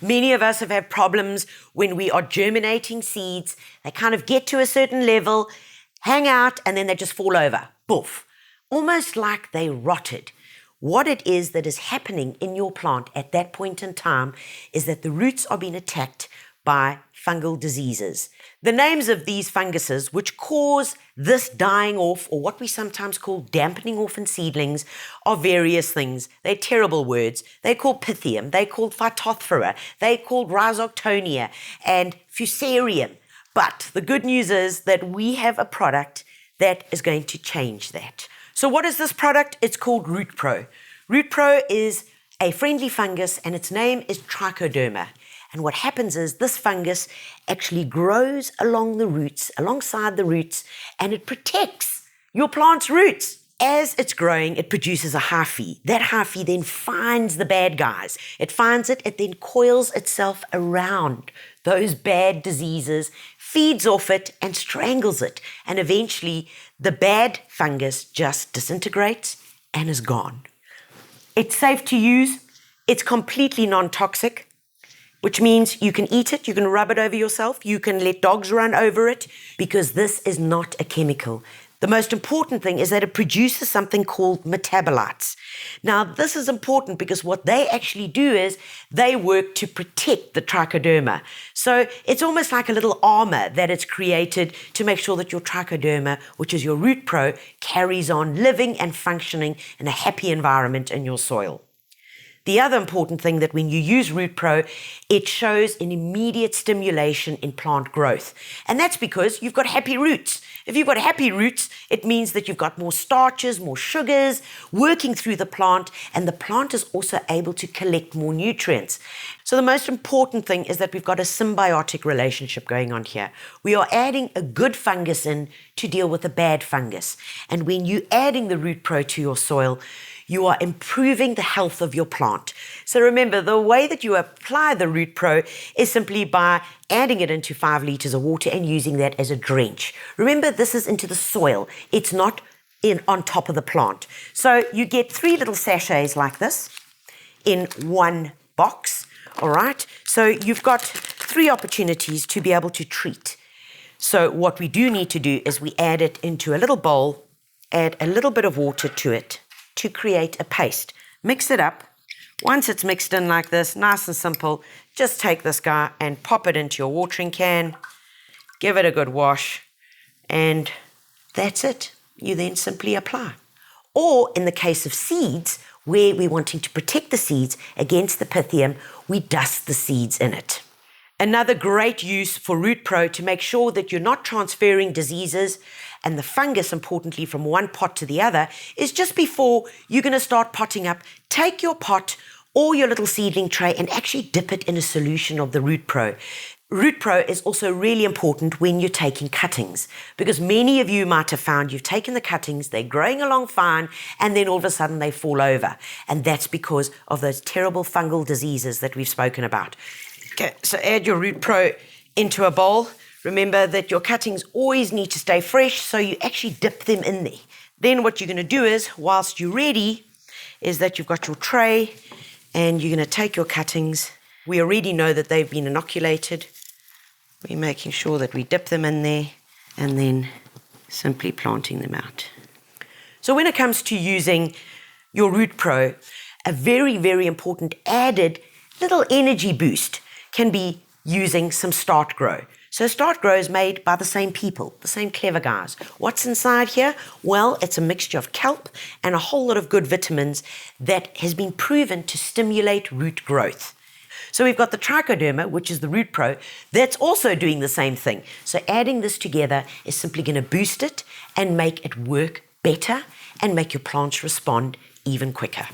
Many of us have had problems when we are germinating seeds. They kind of get to a certain level, hang out, and then they just fall over. Poof. Almost like they rotted. What it is that is happening in your plant at that point in time is that the roots are being attacked by fungal diseases. The names of these funguses which cause this dying off, or what we sometimes call dampening off in seedlings, are various things. They're terrible words. They're called Pythium, they're called Phytophthora, they're called Rhizoctonia and Fusarium. But the good news is that we have a product that is going to change that. So what is this product? It's called Root Pro. Root Pro is a friendly fungus and its name is Trichoderma. And what happens is this fungus actually grows along the roots, alongside the roots, and it protects your plant's roots. As it's growing, it produces a hyphae. That hyphae then finds the bad guys. It finds it, it then coils itself around those bad diseases, feeds off it, and strangles it. And eventually, the bad fungus just disintegrates and is gone. It's safe to use. It's completely non-toxic, which means you can eat it, you can rub it over yourself, you can let dogs run over it, because this is not a chemical. The most important thing is that it produces something called metabolites. Now, this is important because what they actually do is they work to protect the trichoderma. So it's almost like a little armor that it's created to make sure that your trichoderma, which is your Root Pro, carries on living and functioning in a happy environment in your soil. The other important thing that when you use Root Pro, it shows an immediate stimulation in plant growth. And that's because you've got happy roots. If you've got happy roots, it means that you've got more starches, more sugars working through the plant, and the plant is also able to collect more nutrients. So the most important thing is that we've got a symbiotic relationship going on here. We are adding a good fungus in to deal with a bad fungus. And when you're adding the Root Pro to your soil, you are improving the health of your plant. So remember, the way that you apply the Root Pro is simply by adding it into 5 liters of water and using that as a drench. Remember, this is into the soil. It's not on top of the plant. So you get 3 little sachets like this in one box, all right? So you've got 3 opportunities to be able to treat. So what we do need to do is we add it into a little bowl, add a little bit of water to it, to create a paste. Mix it up. Once it's mixed in like this, nice and simple, just take this guy and pop it into your watering can, give it a good wash, and that's it. You then simply apply. Or in the case of seeds, where we're wanting to protect the seeds against the Pythium, we dust the seeds in it. Another great use for Root Pro to make sure that you're not transferring diseases and the fungus, importantly, from one pot to the other, is just before you're going to start potting up, take your pot or your little seedling tray and actually dip it in a solution of the Root Pro. Root Pro is also really important when you're taking cuttings, because many of you might have found you've taken the cuttings, they're growing along fine, and then all of a sudden they fall over. And that's because of those terrible fungal diseases that we've spoken about. Okay, so add your Root Pro into a bowl. Remember that your cuttings always need to stay fresh, so you actually dip them in there. Then what you're going to do is, whilst you're ready, is that you've got your tray and you're going to take your cuttings. We already know that they've been inoculated. We're making sure that we dip them in there and then simply planting them out. So when it comes to using your Root Pro, a very, very important added little energy boost can be using some Start Grow. So Start Grow is made by the same people, the same clever guys. What's inside here? Well, it's a mixture of kelp and a whole lot of good vitamins that has been proven to stimulate root growth. So we've got the Trichoderma, which is the Root Pro, that's also doing the same thing. So adding this together is simply going to boost it and make it work better and make your plants respond even quicker.